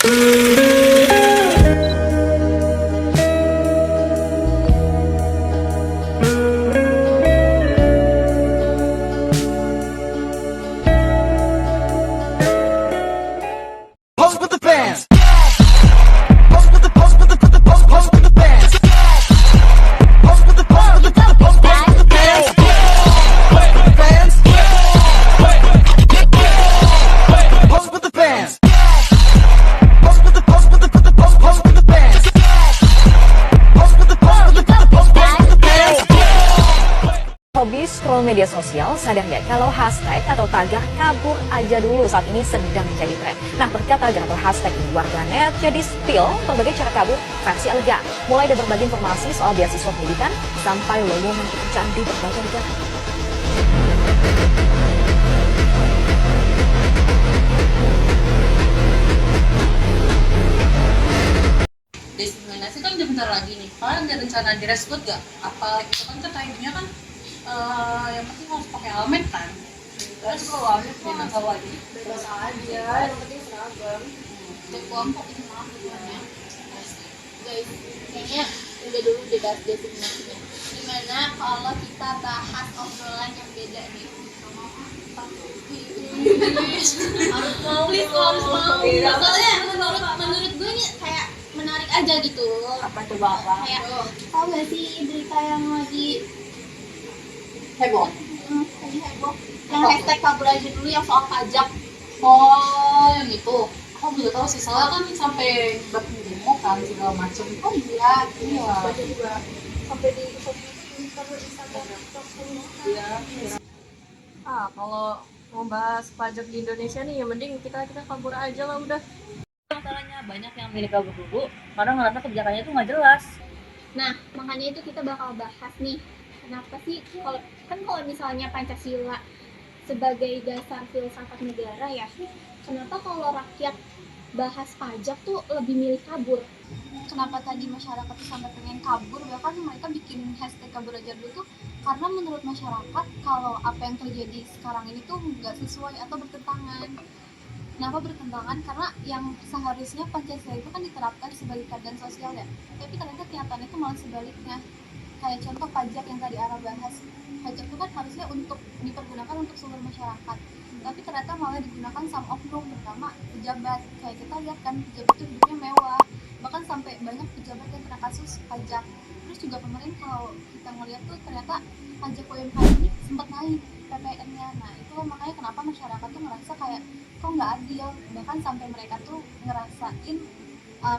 Pose with the fans. Pose with the pose with the pose with the fans. Pose with the pose with the pose with the fans. Fans. Pose with the fans. Pose with the pose with the pose with the fans. Pose with the pose with the pose with the fans. Hobi scroll media sosial, sadar nggak kalau hashtag atau tagar kabur aja dulu saat ini sedang menjadi tren. Nah, berkat tagar atau hashtag di warganet jadi spill berbagai cara kabur versi elegan. Mulai dari berbagi informasi soal beasiswa pendidikan sampai lowongan pekerjaan di berbagai negara. Diskriminasi kan udah bentar lagi nih. Kalian ada rencana direkrut gak? Apa gitu kan katanya kan yang penting harus pakai helmet kan. Terus kalau helmet tuh nggak tahu aja. Biasa aja. Yang penting seragam. Kelompok ini maaf tujuannya. Guys, kayaknya udah dulu deh bahas diskriminasinya. Gimana kalau kita bahas obrolan yang beda nih? Harus mau. Soalnya menurut gue ini kayak menarik aja gitu. Apa coba apa? Kayak tau gak sih berita yang lagi Heboh. lagi heboh? Yang hashtag kabur aja dulu yang soal pajak. Oh, yang itu. Aku juga tahu sih, soalnya kan sampai buat demo kan segala macam. Oh iya, Iya. baca juga sampai di Twitter, Instagram, Iya. Kalau mau bahas pajak di Indonesia nih, ya mending kita kabur aja lah udah. Masalahnya banyak yang milih kabur dulu karena ngerasa kebijakannya itu nggak jelas. Nah, makanya itu kita bakal bahas nih. Kenapa sih kalau misalnya Pancasila sebagai dasar filsafat negara ya, kenapa kalau rakyat bahas pajak tuh lebih milih kabur? Kenapa tadi masyarakat tuh sampai pengen kabur, bahkan mereka bikin hashtag kabur aja dulu tuh karena menurut masyarakat kalau apa yang terjadi sekarang ini tuh nggak sesuai atau bertentangan. Kenapa bertentangan? Karena yang seharusnya Pancasila itu kan diterapkan sebagai keadilan sosial ya, tapi ternyata kenyataannya itu malah sebaliknya. Kayak contoh pajak yang tadi Ara bahas, pajak itu kan harusnya untuk dipergunakan untuk seluruh masyarakat, tapi ternyata malah digunakan sama oknum, terutama pejabat. Kayak kita lihat kan pejabat itu hidupnya mewah, bahkan sampai banyak pejabat yang kena kasus pajak. Terus juga pemerintah kalau kita ngeliat tuh ternyata pajak UMKM ini sempat naik PPN-nya. Nah itu makanya kenapa masyarakat tuh ngerasa kayak kok nggak adil, bahkan sampai mereka tuh ngerasain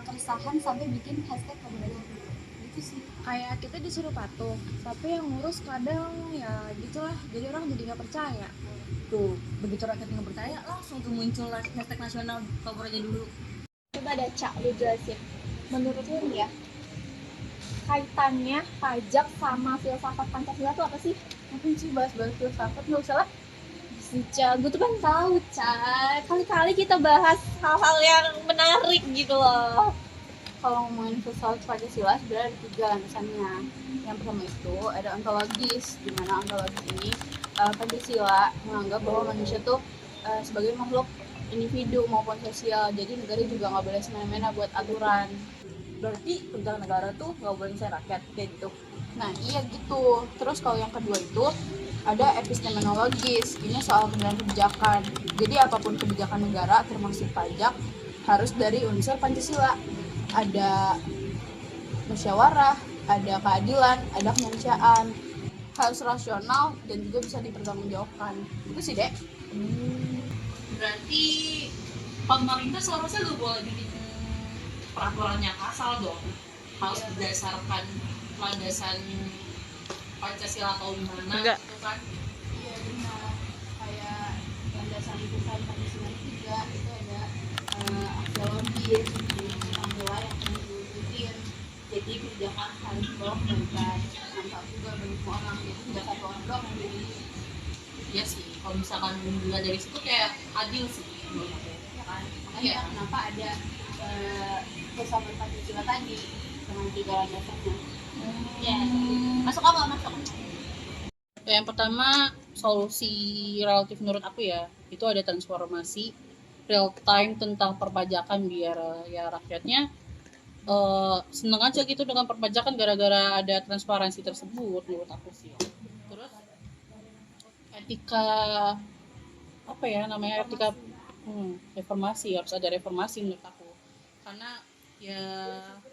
keresahan sampai bikin hashtag kabur aja dulu. Itu sih. Kayak kita disuruh patuh, tapi yang ngurus kadang ya gitulah, jadi orang jadi nggak percaya. Tuh, begitu rakyat nggak percaya, langsung tuh muncul hashtag nasional kabur aja dulu. Coba ada Cak, lu jelasin. Menurut lu nih ya, kaitannya pajak sama filsafat Pancasila tuh apa sih? Mungkin sih bahas-bahas filsafat nggak usah lah. Si Cak, gue tuh kan tahu Cak. Kali-kali kita bahas hal-hal yang menarik gitu loh. Kalau ngomongin filsafat Pancasila sebenarnya ada 3 landasannya. Yang pertama itu ada ontologis, di mana ontologis ini Pancasila menganggap bahwa manusia tuh sebagai makhluk individu maupun sosial, jadi negara juga nggak boleh semena-mena buat aturan. Berarti kebijakan negara tuh nggak boleh nyusahin rakyat kayak gitu. Nah iya gitu. Terus kalau yang kedua itu ada epistemologis, ini soal penilaian kebijakan. Jadi apapun kebijakan negara termasuk pajak harus dari unsur Pancasila. Ada musyawarah, ada keadilan, ada kemanusiaan, harus rasional dan juga bisa dipertanggungjawabkan. Itu sih Dek. Berarti pemerintah seharusnya gak boleh bikin peraturan yang asal dong, harus berdasarkan landasan Pancasila atau gimana. Enggak. Gitu kan? Iya benar. Kayak landasan besar Pancasila juga itu ada aksiologis, nilai yang harus diikutin. Jadi kebijakan harus dibawa kebaikan, manfaat juga bagi semua orang. Jadi tidak satu orang doang yang jadi. Iya sih, kalau misalkan dilihat dari situ kayak adil sih menurut aku. Ya kan? Makanya Iya. kenapa ada filsafat Pancasila tadi dengan 3 landasannya. Ya, masuk apa? Masuk. Yang pertama, solusi relatif menurut aku ya, itu ada transformasi real time tentang perpajakan biar ya rakyatnya seneng aja gitu dengan perpajakan gara-gara ada transparansi tersebut menurut aku sih. Terus etika apa ya namanya etika reformasi, harus ada reformasi menurut aku, karena ya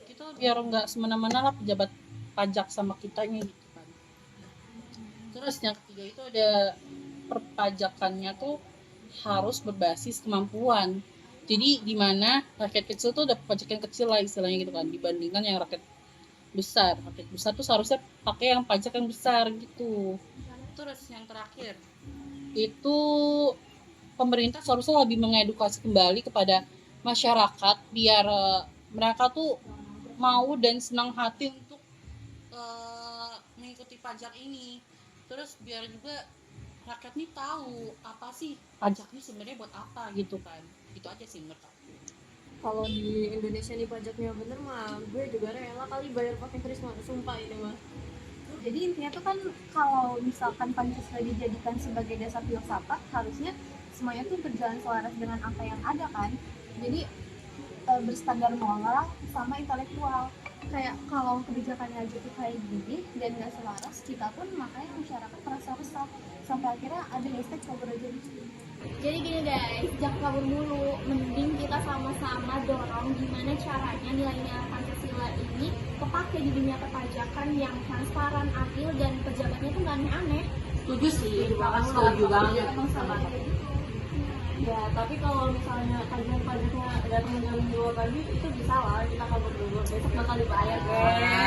kita biar nggak semena-mena lah pejabat pajak sama kitanya gitu kan. Terus yang ketiga itu ada perpajakannya tuh harus berbasis kemampuan. Jadi di mana rakyat kecil tuh udah pajak yang kecil lah istilahnya gitu kan, dibandingkan yang rakyat besar. Rakyat besar tuh seharusnya pakai yang pajak yang besar gitu. Terus yang terakhir itu pemerintah seharusnya lebih mengedukasi kembali kepada masyarakat biar mereka tuh mau dan senang hati untuk mengikuti pajak ini. Terus biar juga rakyat nih tahu apa sih pajak ini sebenarnya buat apa gitu kan. Itu aja sih menurut aku. Kalau di Indonesia nih pajaknya bener mah gue juga rela kali bayar pakai Krisma, sumpah ini mah. Jadi intinya tuh kan kalau misalkan Pancasila dijadikan sebagai dasar filsafat, harusnya semuanya tuh berjalan selaras dengan apa yang ada kan. Jadi berstandar moral sama intelektual. Kayak kalau kebijakannya aja tuh kayak gini dan nggak selaras, kita pun makanya masyarakat merasa resah sampai akhirnya ada hashtag kabur aja. Jadi gini guys, jangan kabur dulu, mending kita sama-sama dorong gimana caranya nilai-nilai Pancasila ini kepake di dunia perpajakan yang transparan, adil, dan pejabatnya tuh nggak aneh-aneh. Setuju sih, setuju banget. Emang sama kayak gitu. Ya tapi kalau misalnya pajaknya datang jam 2 pagi itu bisa lah kita kabur dulu, besok bakal dibayar guys.